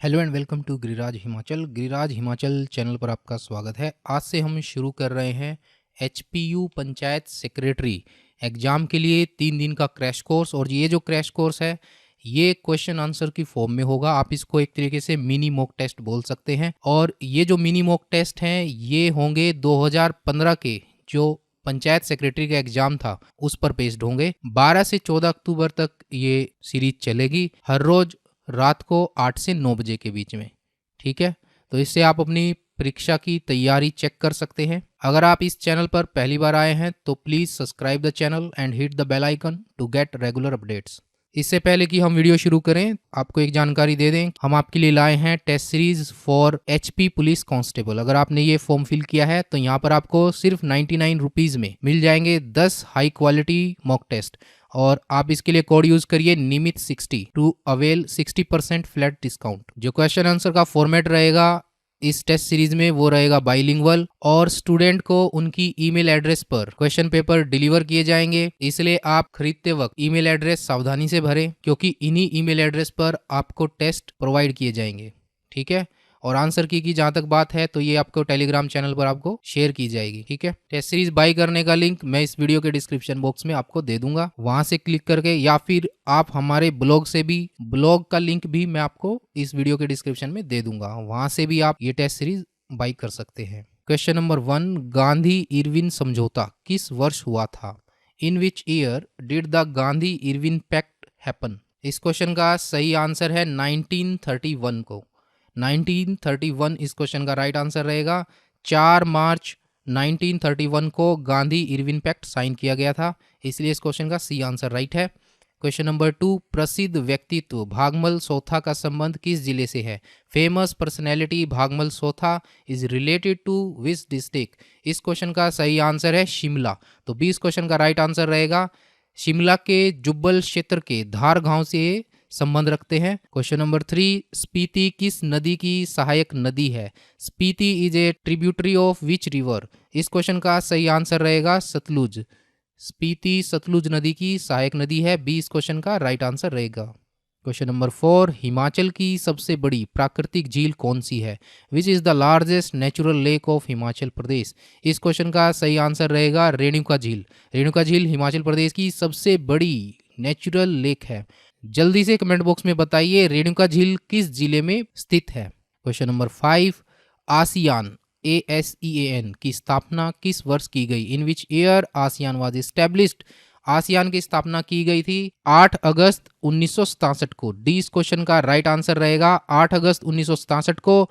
Hello and welcome to Giriraj Himachal. Giriraj Himachal channel पर आपका स्वागत है। आज से हम शुरू कर रहे हैं एचपीयू पंचायत सेक्रेटरी एग्ज़ाम के लिए 3 दिन का क्रैश कोर्स। और ये जो क्रैश कोर्स है ये क्वेश्चन आंसर की फॉर्म में होगा। आप इसको एक तरीके से मिनी मॉक टेस्ट बोल सकते हैं। और ये जो मिनी मॉक टेस्ट हैं ये होंगे 2015 के जो पंचायत सेक्रेटरी का एग्जाम था उस पर बेस्ड होंगे। 12 से 14 अक्टूबर तक ये सीरीज चलेगी, हर रोज रात को 8 से 9 बजे के बीच में। ठीक है, तो इससे आप अपनी परीक्षा की तैयारी चेक कर सकते हैं। अगर आप इस चैनल पर पहली बार आए हैं तो please subscribe the channel and hit the bell icon to get regular updates. इससे पहले कि हम वीडियो शुरू करें आपको एक जानकारी दे दें, हम आपके लिए लाए हैं test series for HP police constable. अगर आपने ये फॉर्म फिल किया है तो यहाँ पर आपको सिर्फ 99 रुपीज़ में मिल जाएंगे 10 हाई क्वालिटी मॉक टेस्ट। और आप इसके लिए कोड यूज करिए निमित 60 टू अवेल 60% फ्लैट डिस्काउंट। जो क्वेश्चन आंसर का फॉर्मेट रहेगा इस टेस्ट सीरीज में वो रहेगा बाइलिंगुअल, और स्टूडेंट को उनकी ईमेल एड्रेस पर क्वेश्चन पेपर डिलीवर किए जाएंगे। इसलिए आप खरीदते वक्त ईमेल एड्रेस सावधानी से भरें क्योंकि इन्हीं ईमेल एड्रेस पर आपको टेस्ट प्रोवाइड किए जाएंगे। ठीक है, और आंसर की जहां तक बात है तो ये आपको टेलीग्राम चैनल पर आपको शेयर की जाएगी। ठीक है, टेस्ट सीरीज बाई करने का लिंक मैं इस वीडियो के डिस्क्रिप्शन बॉक्स में आपको दे दूंगा, वहां से क्लिक करके, या फिर आप हमारे ब्लॉग से भी, ब्लॉग का लिंक भी मैं आपको इस वीडियो के डिस्क्रिप्शन में दे दूंगा, वहां से भी आप ये टेस्ट सीरीज बाई कर सकते हैं। क्वेश्चन नंबर 1, गांधी इरविन समझौता किस वर्ष हुआ था? In which year did the Gandhi Irwin pact happen? इस क्वेश्चन का सही आंसर है 1931 को। 1931 इस क्वेश्चन का राइट आंसर रहेगा। 4 मार्च 1931 को गांधी इरविन पैक्ट साइन किया गया था, इसलिए इस क्वेश्चन का सी आंसर राइट है। क्वेश्चन नंबर 2, प्रसिद्ध व्यक्तित्व भागमल सोथा का संबंध किस जिले से है? Famous personality Bhagmal Sotha is related to which district? इस क्वेश्चन का सही आंसर है शिमला, तो 20 क्वेश्चन का राइट आंसर रहेगा। शिमला के जुब्बल क्षेत्र के धार गांव से संबंध रखते हैं। क्वेश्चन नंबर 3, स्पीति किस नदी की सहायक नदी है? Spiti is a tributary of which river? इस क्वेश्चन का सही आंसर रहेगा सतलुज। स्पीति सतलुज नदी की सहायक नदी है, 20 क्वेश्चन का राइट आंसर रहेगा। क्वेश्चन नंबर 4, हिमाचल की सबसे बड़ी प्राकृतिक झील कौन सी है? Which is the largest natural lake of Himachal Pradesh? इस क्वेश्चन का सही आंसर रहेगा रेणुका झील। रेणुका झील हिमाचल प्रदेश की सबसे बड़ी नेचुरल लेक है। जल्दी से कमेंट बॉक्स में बताइए रेणुका झील किस जिले में स्थित है। क्वेश्चन नंबर 5, आसियान ASEAN की स्थापना किस वर्ष की गई? In which year ASEAN was established? ASEAN की स्थापना की गई थी 8 अगस्त 1967 को। डी इस क्वेश्चन का राइट आंसर रहेगा। 8 अगस्त 1967 को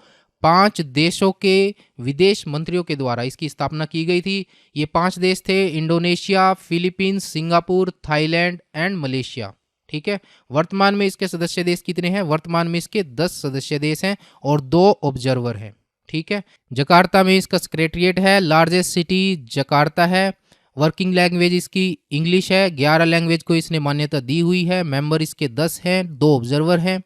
5 देशों के विदेश मंत्रियों के द्वारा इसकी स्थापना की गई थी। ये 5 देश थे Indonesia, Philippines, Singapore, Thailand and Malaysia. ठीक है, वर्तमान में इसके सदस्य देश कितने हैं? वर्तमान में इसके 10 सदस्य देश हैं और 2 ऑब्जर्वर हैं। ठीक है, जकार्ता में इसका सेक्रेटरिएट है। लार्जेस्ट सिटी जकार्ता है। वर्किंग लैंग्वेज इसकी इंग्लिश है। 11 लैंग्वेज को इसने मान्यता दी हुई है। मेंबर इसके 10 हैं, 2 ऑब्जर्वर हैं,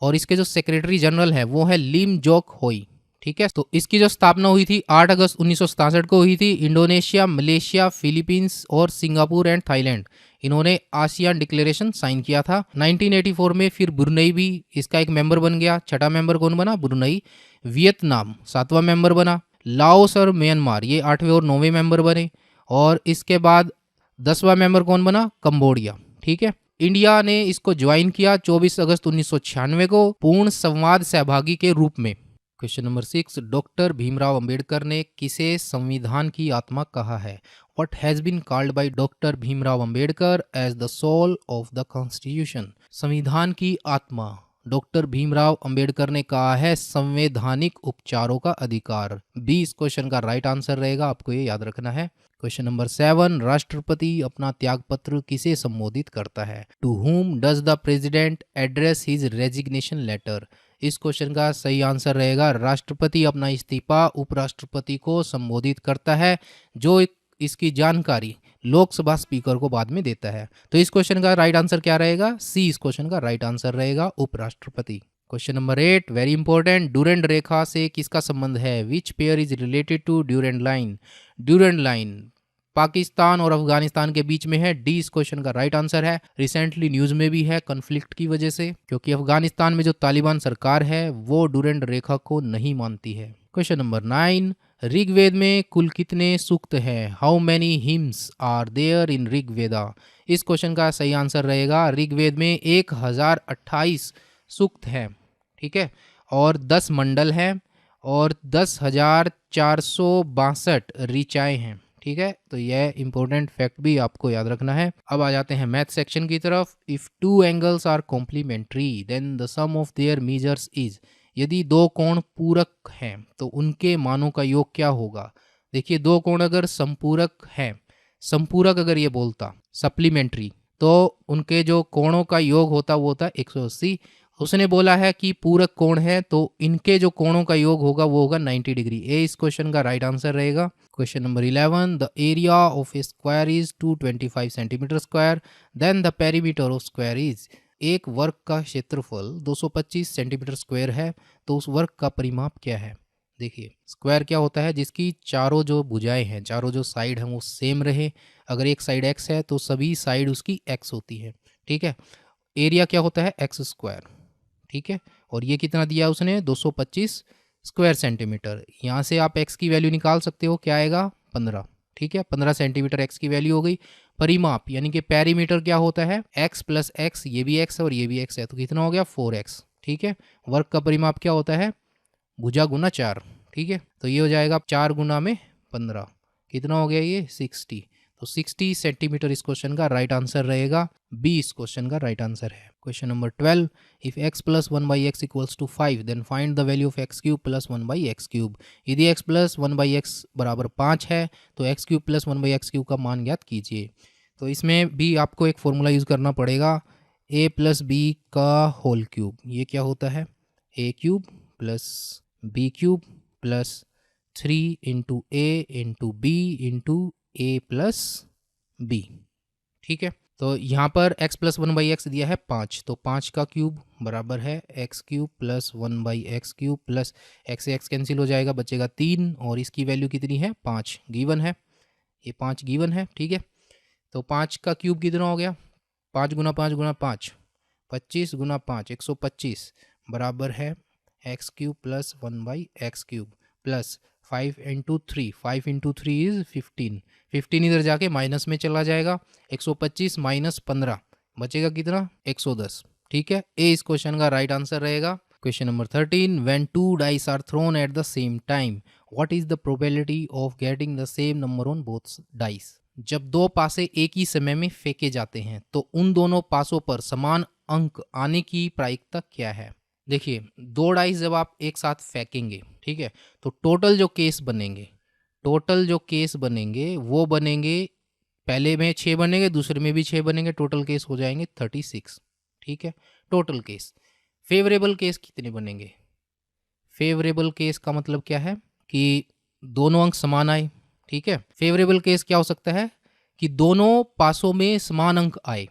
और इसके जो सेक्रेटरी जनरल है वो है लिम जोक होई। ठीक है, तो इसकी जो स्थापना हुई थी 8 अगस्त 1967 को हुई थी। इंडोनेशिया, मलेशिया, फिलीपींस और सिंगापुर एंड थाईलैंड इन्होंने आसियान डिक्लेरेशन साइन किया था। 1984 में फिर ब्रुनई भी इसका एक मेंबर बन गया। 6ठा मेंबर कौन बना? ब्रुनई। वियतनाम 7वां मेंबर बना। लाओस और म्यांमार ये 8वें और 9वें मेंबर बने। और इसके बाद 10वां मेंबर कौन बना? कंबोडिया। ठीक है, इंडिया ने इसको ज्वाइन किया 24 अगस्त 1996 को पूर्ण संवाद सहभागी के रूप में। Question number 6, doctor Bhimrao Ambedkar ने किसे संविधान की आत्मा कहा है? What has been called by doctor Bhimrao Ambedkar as the soul of the constitution? संविधान की आत्मा डॉक्टर भीमराव अंबेडकर ने कहा है संवैधानिक उपचारों का अधिकार। 20 क्वेश्चन का राइट आंसर रहेगा, आपको ये याद रखना है। क्वेश्चन नंबर 7, राष्ट्रपति अपना त्यागपत्र किसे संबोधित करता है? To whom does the president address his resignation letter? इस क्वेश्चन का सही आंसर रहेगा राष्ट्रपति अपना इस्तीफा उपराष्ट्रपति को संबोधित करता है, जो इसकी जानकारी लोकसभा स्पीकर को बाद में देता है। तो इस क्वेश्चन का राइट आंसर क्या रहेगा? सी इस क्वेश्चन का राइट आंसर रहेगा, उपराष्ट्रपति। Question number 8, very important, Durand रेखा से किसका संबंध है? Which pair is related to Durand line? Durand line Pakistan और अफगानिस्तान के बीच में है। डी इस क्वेश्चन का राइट आंसर है। रिसेंटली न्यूज में भी है कन्फ्लिक्ट की वजह से, क्योंकि अफगानिस्तान में जो तालिबान सरकार है वो डुरेंड रेखा को नहीं मानती है। क्वेश्चन नंबर 9, ऋग्वेद में कुल कितने सूक्त हैं? How many hymns are there in Rigveda? इस क्वेश्चन का सही आंसर रहेगा ऋग्वेद में 1028 सूक्त हैं, ठीक है, और 10 मंडल हैं और 10,462 ऋचाएँ हैं, ठीक है। तो यह इंपॉर्टेंट फैक्ट भी आपको याद रखना है। अब आ जाते हैं मैथ सेक्शन की तरफ। If two angles are complementary then the sum of their measures is. यदि दो कोण पूरक हैं तो उनके मानों का योग क्या होगा? देखिए, दो कोण अगर संपूरक हैं, संपूरक अगर ये बोलता सप्लीमेंट्री, तो उनके जो कोणों का योग होता वो होता 180। उसने बोला है कि पूरक कोण है तो इनके जो कोणों का योग होगा वो होगा 90 डिग्री। ए इस क्वेश्चन का राइट आंसर रहेगा। Question number 11, the area of a square is 225 centimetre square, then the perimeter of square is. एक वर्ग का क्षेत्रफल 225 सेंटीमीटर स्क्वायर है, तो उस वर्ग का परिमाप क्या है? देखिए, स्क्वायर क्या होता है? जिसकी चारों जो भुजाएं हैं, चारों जो साइड हैं वो सेम रहे। अगर एक साइड एक्स है तो सभी साइड उसकी एक्स होती है, ठीक है। एरिया क्या होता है? एक्स स्क्वायर, ठीक है। और ये कितना दिया उसने? 225 स्क्वायर सेंटीमीटर। यहाँ से आप एक्स की वैल्यू निकाल सकते हो, क्या आएगा? 15, ठीक है। 15 सेंटीमीटर एक्स की वैल्यू हो गई। परिमाप यानी कि पेरीमीटर क्या होता है? एक्स प्लस एक्स, ये भी एक्स है और ये भी एक्स है, तो कितना हो गया? 4x, ठीक है। वर्ग का परिमाप क्या होता है? भुजा गुना 4, ठीक है। तो ये हो जाएगा 4 गुना में 15, कितना हो गया ये? 60। तो 60 सेंटीमीटर इस क्वेश्चन का राइट आंसर रहेगा। बी इस क्वेश्चन का राइट आंसर है। Question number 12, if x plus 1/x equals to 5 then find the value of x cube plus 1/x cube. यदि x प्लस 1/x बराबर 5 है तो x cube plus 1/x cube का मान ज्ञात कीजिए। तो इसमें भी आपको एक फॉर्मूला यूज़ करना पड़ेगा, a प्लस बी का होल क्यूब। ये क्या होता है? a cube plus B cube plus 3 into A into B into A plus B, ठीक है। तो यहाँ पर x प्लस 1/x दिया है 5, तो 5 का क्यूब बराबर है x cube plus 1/x cube plus x से x कैंसिल हो जाएगा, बचेगा 3, और इसकी वैल्यू कितनी है? 5 गिवन है, ये 5 गिवन है, ठीक है। तो 5 का क्यूब कितना हो गया? 5 गुना 5 गुना 5, 25 गुना 5, 125 बराबर है x cube plus 1/x cube plus 5 into 3, 5 into 3 is 15, 15 इधर जाके माइनस में चला जाएगा, 125 माइनस 15 बचेगा कितना? 110, ठीक है। ए इस क्वेश्चन का राइट आंसर रहेगा। Question number 13, when 2 dice are thrown at the same time what is the probability of getting the same number on both dice? जब दो पासे एक ही समय में फेंके जाते हैं तो उन दोनों पासों पर समान अंक आने की प्रायिकता क्या है? देखिए, 2 डाइस जब आप एक साथ फेंकेंगे, ठीक है, तो टोटल जो केस बनेंगे वो बनेंगे, पहले में 6 बनेंगे, दूसरे में भी 6 बनेंगे, टोटल केस हो जाएंगे 36, ठीक है, टोटल केस। फेवरेबल केस कितने बनेंगे? फेवरेबल केस का मतलब क्या है? कि दोनों अंक समान आए, ठीक है। फेवरेबल केस क्या हो सकता है? कि दोनों पासों में समान अंक आए।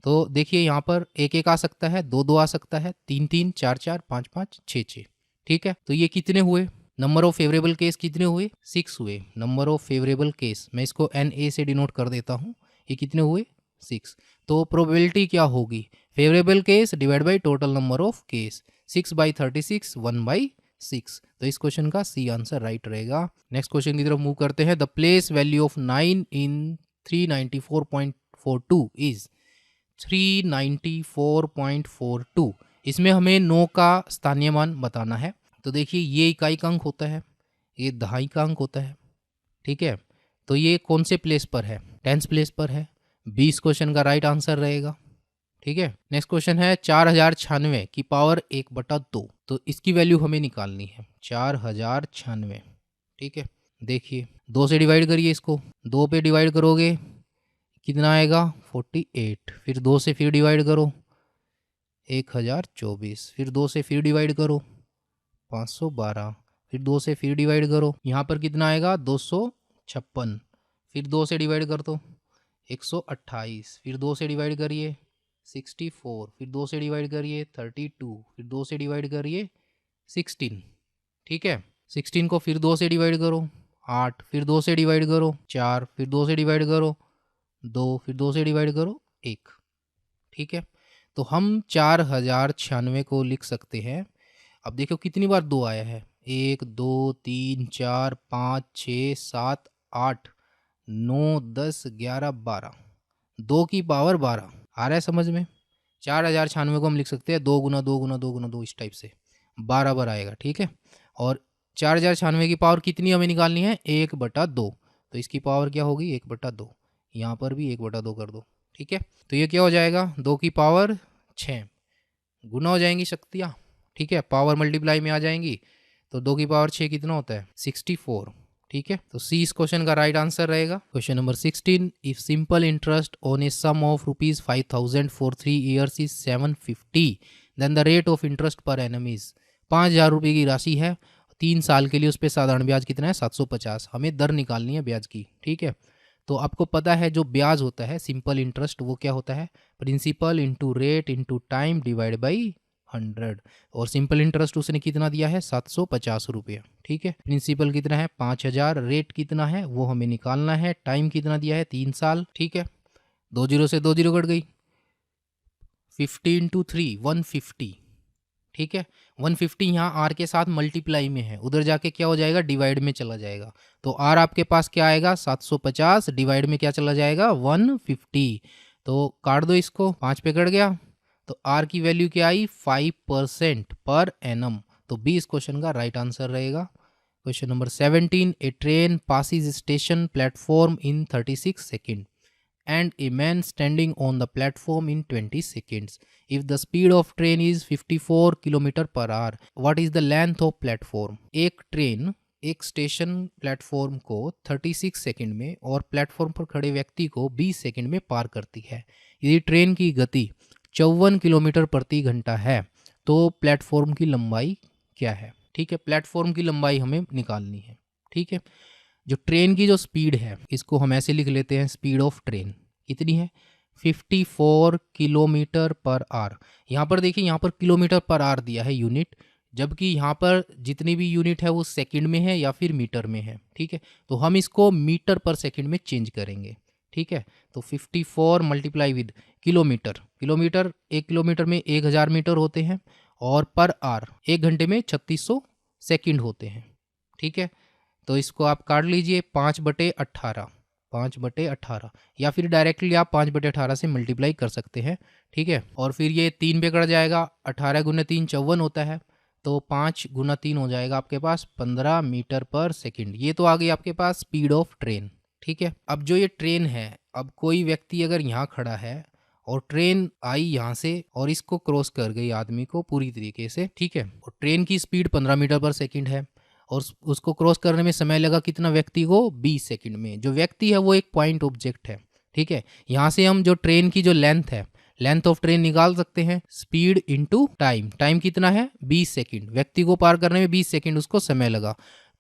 तो देखिए, यहाँ पर 1-1 आ सकता है, 2-2 आ सकता है, 3-3, 4-4, 5-5, 6-6, ठीक है। तो ये कितने हुए? नंबर ऑफ फेवरेबल केस कितने हुए? 6 हुए। नंबर ऑफ फेवरेबल केस, मैं इसको NA से डिनोट कर देता हूँ, ये कितने हुए? 6। तो प्रोबेबिलिटी क्या होगी? Favourable case divide by total number of case, 6/36, 1/6। तो इस क्वेश्चन का सी आंसर राइट रहेगा। नेक्स्ट क्वेश्चन की तरफ मूव करते हैं। The place value of 9 in 394.42 is 394.42। इसमें हमें 9 का स्थानीय मान बताना है। तो देखिए, ये इकाई का अंक होता है, ये दहाई का अंक होता है, ठीक है। तो ये कौन से प्लेस पर है? 10th प्लेस पर है। 20 क्वेश्चन का राइट आंसर रहेगा, ठीक है। नेक्स्ट क्वेश्चन है 4096 की पावर 1/2, तो इसकी वैल्यू हमें निकालनी है। 4096, ठीक है। देखिए, 2 से डिवाइड करिए इसको, 2 पे डिवाइड करोगे कितना आएगा? 48। फिर 2 से फिर डिवाइड करो, 1024। फिर 2 से फिर डिवाइड करो, 512। फिर 2 से फिर डिवाइड करो, यहाँ पर कितना आएगा? 256। फिर 2 से डिवाइड कर दो, 128। फिर 2 से डिवाइड करिए, 64। फिर 2 से डिवाइड करिए, 32। फिर 2 से डिवाइड करिए, 16, ठीक है। 16 को फिर 2 से डिवाइड करो, 8, फिर 2 से डिवाइड करो 4, फिर 2 से डिवाइड करो 2, फिर 2 से डिवाइड करो 1। ठीक है, तो हम 4096 को लिख सकते हैं। अब देखो कितनी बार 2 आया है, 1 2 3 4 5 6 7 8 9 10 11 12, 2 की पावर 12 आ रहा है समझ में। 4096 को हम लिख सकते हैं 2 गुना 2 गुना 2 गुना 2 इस टाइप से, 12 बार आएगा। ठीक है, और 4096 की पावर कितनी हमें निकालनी है, 1/2, तो इसकी पावर क्या होगी 1/2, यहाँ पर भी 1/2 कर दो। ठीक है, तो ये क्या हो जाएगा 2 की पावर 6, गुना हो जाएंगी शक्तियाँ। ठीक है, पावर मल्टीप्लाई में आ जाएंगी, तो 2 की पावर 6 कितना होता है 64। ठीक है, तो सी इस क्वेश्चन का राइट आंसर रहेगा। Question number 16, if simple interest on a sum of ₹5000 for 3 years is 750, then the rate of interest per annum is. 5000 रुपये की राशि है, 3 साल के लिए उस पर साधारण ब्याज कितना है 750, हमें दर निकालनी है ब्याज की। ठीक है, तो आपको पता है जो ब्याज होता है सिंपल इंटरेस्ट वो क्या होता है, principal into rate into time divide by 100, और सिंपल इंटरेस्ट उसने कितना दिया है 750 रुपये। ठीक है, प्रिंसिपल कितना है 5000, रेट कितना है वो हमें निकालना है, टाइम कितना दिया है 3 साल। ठीक है, 2 जीरो से 2 जीरो कट गई, 50 इंटू 3 150। ठीक है, 150 यहाँ आर के साथ मल्टीप्लाई में है, उधर जाके क्या हो जाएगा डिवाइड में चला जाएगा, तो आर आपके पास क्या आएगा 750, डिवाइड में क्या चला जाएगा 150, तो काट दो इसको, 5 पे कट गया, तो आर की वैल्यू क्या आई 5% पर एनम, तो बी इस क्वेश्चन का राइट आंसर रहेगा। Question number 17, A train passes station platform in 36 second and a man standing on the platform in 20 seconds. If the speed of train is 54 km per hour, what is the length of platform? एक train एक station platform को 36 second में और platform पर खड़े व्यक्ति को 20 second में पार करती है। यदि ट्रेन की गति 54 किलोमीटर प्रति घंटा है तो प्लेटफॉर्म की लंबाई क्या है। ठीक है, प्लेटफॉर्म की लंबाई हमें निकालनी है। ठीक है, जो ट्रेन की जो स्पीड है इसको हम ऐसे लिख लेते हैं, स्पीड ऑफ ट्रेन कितनी है 54 किलोमीटर पर आवर। यहाँ पर देखिए, यहाँ पर किलोमीटर पर आवर दिया है यूनिट, जबकि यहाँ पर जितनी भी यूनिट है वो सेकंड में है या फिर मीटर में है। ठीक है, तो हम इसको मीटर पर सेकंड में चेंज करेंगे। ठीक है, तो 54 multiply with kilometre, kilometre 1 kilometre में 1000 मीटर होते हैं, और पर आवर 1 घंटे में 3600 सेकंड होते हैं। ठीक है, तो इसको आप काट लीजिए 5/18, 5/18, या फिर डायरेक्टली आप 5/18 से मल्टीप्लाई कर सकते हैं। ठीक है, और फिर ये 3 पे कट जाएगा, 18 गुना 3 54 होता है, तो 5 गुना 3 हो जाएगा आपके पास 15 मीटर पर सेकंड। ये तो आ गई आपके पास स्पीड ऑफ ट्रेन। ठीक है, अब जो ये ट्रेन है, अब कोई व्यक्ति अगर यहाँ खड़ा है और ट्रेन आई यहाँ से और इसको क्रॉस कर गई आदमी को पूरी तरीके से। ठीक है, और ट्रेन की स्पीड 15 मीटर पर सेकंड है और उसको क्रॉस करने में समय लगा कितना व्यक्ति को 20 सेकंड में। जो व्यक्ति है वो एक पॉइंट ऑब्जेक्ट है। ठीक है, यहाँ से हम जो ट्रेन की जो लेंथ है, लेंथ ऑफ ट्रेन निकाल सकते हैं, स्पीड इंटू टाइम, टाइम कितना है 20 सेकंड, व्यक्ति को पार करने में 20 सेकंड उसको समय लगा,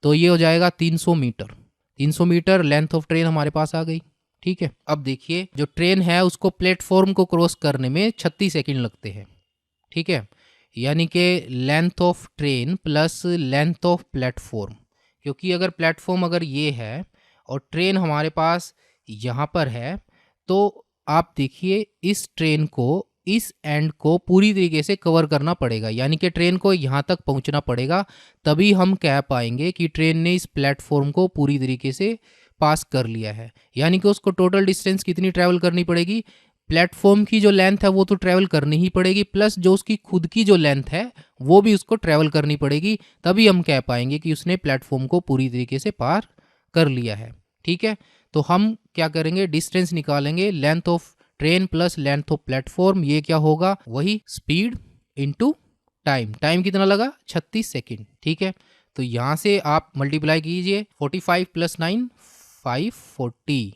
तो ये हो जाएगा 300 metre. 300 metre length of train हमारे पास आ गई। ठीक है, अब देखिए जो ट्रेन है उसको प्लेटफॉर्म को क्रॉस करने में 36 सेकंड लगते हैं। ठीक है, यानी कि length of train plus length of platform, क्योंकि अगर प्लेटफॉर्म अगर ये है और ट्रेन हमारे पास यहाँ पर है, तो आप देखिए इस ट्रेन को इस एंड को पूरी तरीके से कवर करना पड़ेगा, यानी कि ट्रेन को यहाँ तक पहुँचना पड़ेगा, तभी हम कह पाएंगे कि ट्रेन ने इस प्लेटफॉर्म को पूरी तरीके से पास कर लिया है। यानी कि उसको टोटल डिस्टेंस कितनी ट्रैवल करनी पड़ेगी, प्लेटफॉर्म की जो लेंथ है वो तो ट्रैवल करनी ही पड़ेगी, प्लस जो उसकी खुद की जो लेंथ है वो भी उसको ट्रैवल करनी पड़ेगी, तभी हम कह पाएंगे कि उसने प्लेटफॉर्म को पूरी तरीके से पार कर लिया है। ठीक है, तो हम क्या करेंगे, डिस्टेंस निकालेंगे, length of train plus length of platform, ये क्या होगा वही स्पीड इनटू टाइम। टाइम कितना लगा 36 सेकेंड। ठीक है, तो यहाँ से आप मल्टीप्लाई कीजिए, 45 + 9 540।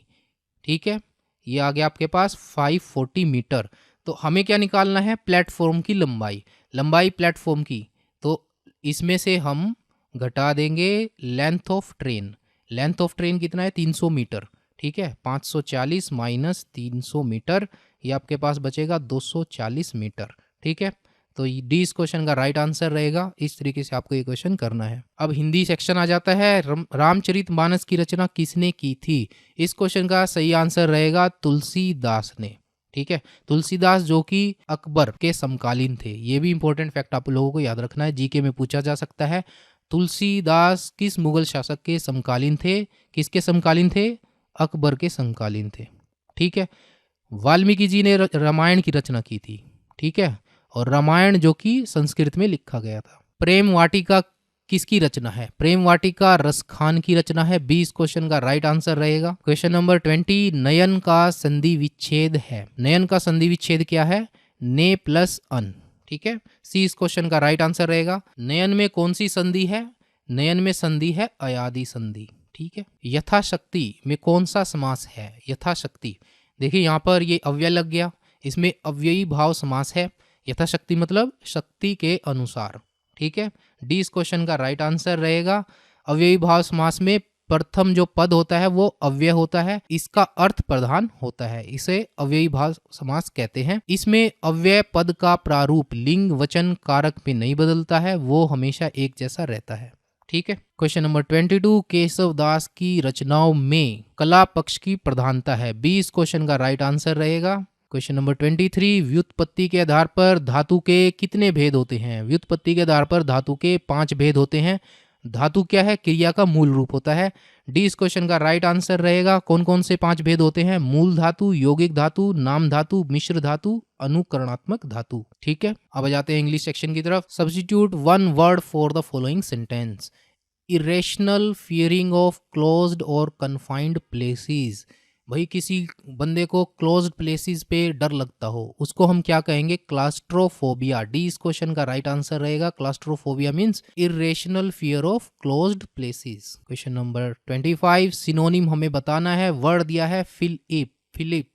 ठीक है, ये आ गया आपके पास 540 मीटर। तो हमें क्या निकालना है, प्लेटफॉर्म की लंबाई, लंबाई प्लेटफॉर्म की, तो इसमें से हम घटा देंगे length of train. Length of train कितना है 300 मीटर। ठीक है, 540 - 300 मीटर, ये आपके पास बचेगा 240 मीटर। ठीक है, तो डी इस क्वेश्चन का राइट आंसर रहेगा। इस तरीके से आपको ये क्वेश्चन करना है। अब हिंदी सेक्शन आ जाता है। रामचरितमानस की रचना किसने की थी? इस क्वेश्चन का सही आंसर रहेगा तुलसीदास ने। ठीक है, तुलसीदास जो कि अकबर के समकालीन थे। ये भी इंपॉर्टेंट फैक्ट आप लोगों को याद रखना है, जीके में पूछा जा सकता है। तुलसीदास किस मुगल शासक के समकालीन थे? किसके समकालीन थे? अकबर के समकालीन थे। ठीक है, वाल्मीकि जी ने रामायण की रचना की थी। ठीक है, और रामायण जो कि संस्कृत में लिखा गया था। प्रेम वाटिका किसकी रचना है? प्रेम वाटिका रसखान की रचना है। 20 क्वेश्चन का राइट आंसर रहेगा। क्वेश्चन नंबर 20, नयन का संधि विच्छेद है। नयन का संधि विच्छेद क्या है? ने प्लस अन। ठीक है, सी इस क्वेश्चन का राइट आंसर रहेगा। नयन में कौन सी संधि है? नयन में संधि है अयादि संधि। ठीक है, यथाशक्ति में कौन सा समास है? यथाशक्ति, देखिए यहाँ पर ये अव्यय लग गया, इसमें अव्ययी भाव समास है। यथाशक्ति मतलब शक्ति के अनुसार। ठीक है, डी इस क्वेश्चन का राइट आंसर रहेगा। अव्ययी भाव समास में प्रथम जो पद होता है वो अव्यय होता है, इसका अर्थ प्रधान होता है, इसे अव्ययी भाव समास कहते हैं। इसमें अव्यय पद का प्रारूप लिंग वचन कारक में नहीं बदलता है, वो हमेशा एक जैसा रहता है। ठीक है, क्वेश्चन नंबर 22, केशव दास की रचनाओं में कला पक्ष की प्रधानता है। 20 क्वेश्चन का राइट आंसर रहेगा। क्वेश्चन नंबर 23, व्युत्पत्ति के आधार पर धातु के कितने भेद होते हैं? व्युत्पत्ति के आधार पर धातु के 5 भेद होते हैं। धातु क्या है? क्रिया का मूल रूप होता है। डी इस क्वेश्चन का राइट आंसर रहेगा। कौन कौन से 5 भेद होते हैं? मूल धातु, यौगिक धातु, नाम धातु, मिश्र धातु, अनुकरणात्मक धातु। ठीक है, अब आ जाते हैं इंग्लिश सेक्शन की तरफ। Substitute one word for the following sentence. Irrational fearing of closed और कन्फाइंड प्लेसेस। भाई किसी बंदे को क्लोज्ड प्लेसेस पे डर लगता हो, उसको हम क्या कहेंगे? क्लास्ट्रोफोबिया। डी इस क्वेश्चन का राइट आंसर रहेगा। Claustrophobia means irrational fear of closed places. Question number 25, synonym हमें बताना है। वर्ड दिया है फिलिप। फिलिप,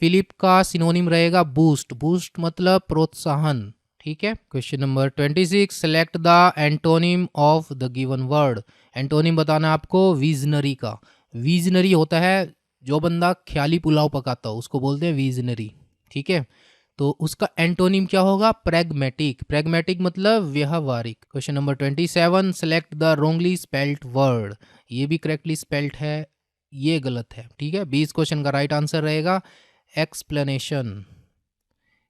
फिलिप का सिनोनिम रहेगा बूस्ट। बूस्ट मतलब प्रोत्साहन। ठीक है, question number 26, select the antonym of the given word. Antonym बताना है आपको विजनरी का। विजनरी होता है जो बंदा ख्याली पुलाव पकाता हो, उसको बोलते हैं विजनरी। ठीक है, तो उसका एंटोनिम क्या होगा? प्रैग्मेटिक। प्रैग्मेटिक मतलब व्यवहारिक। Question number 27, select the Rongli spelt word. ये भी करेक्टली स्पेल्ट है, ये गलत है। ठीक है, 20 क्वेश्चन का राइट आंसर रहेगा एक्सप्लेनेशन।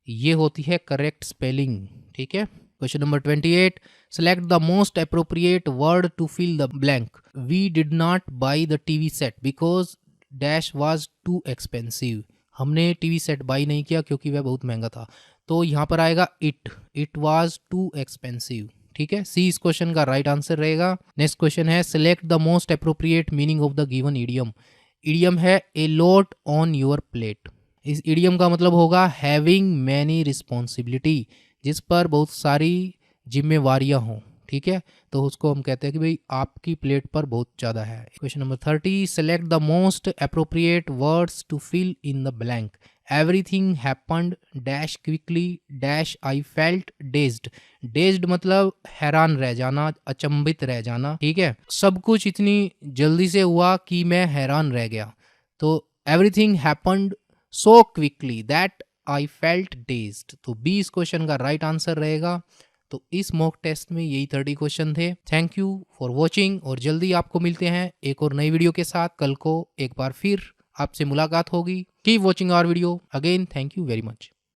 ये होती है करेक्ट स्पेलिंग। ठीक है, question number 28, select the most appropriate word to fill the blank. We did not buy the TV set because dash was too expensive. हमने टीवी सेट बाई नहीं किया क्योंकि वह बहुत महंगा था। तो यहाँ पर आएगा इट वाज टू एक्सपेंसिव। ठीक है, सी इस क्वेश्चन का राइट आंसर रहेगा। नेक्स्ट क्वेश्चन है, select the most appropriate meaning of the given idiom. Idiom है a lot on your plate. इस इडियम का मतलब होगा हैविंग मैनी रिस्पॉन्सिबिलिटी, जिस पर बहुत सारी जिम्मेवारियां हों। ठीक है, तो उसको हम कहते हैं कि भाई आपकी प्लेट पर बहुत ज़्यादा है। Question number 30, select the most appropriate words to fill in the blank. Everything happened dash quickly dash I felt dazed. Dazed मतलब हैरान रह जाना, अचंभित रह जाना। ठीक है, सब कुछ इतनी जल्दी से हुआ कि मैं हैरान रह गया। तो everything happened so quickly that I felt dazed. तो 20 क्वेश्चन का राइट आंसर रहेगा। तो इस मॉक टेस्ट में यही 30 क्वेश्चन थे। थैंक यू फॉर वॉचिंग, और जल्दी आपको मिलते हैं एक और नई वीडियो के साथ। कल को एक बार फिर आपसे मुलाकात होगी। Keep watching our video again. Thank you very much.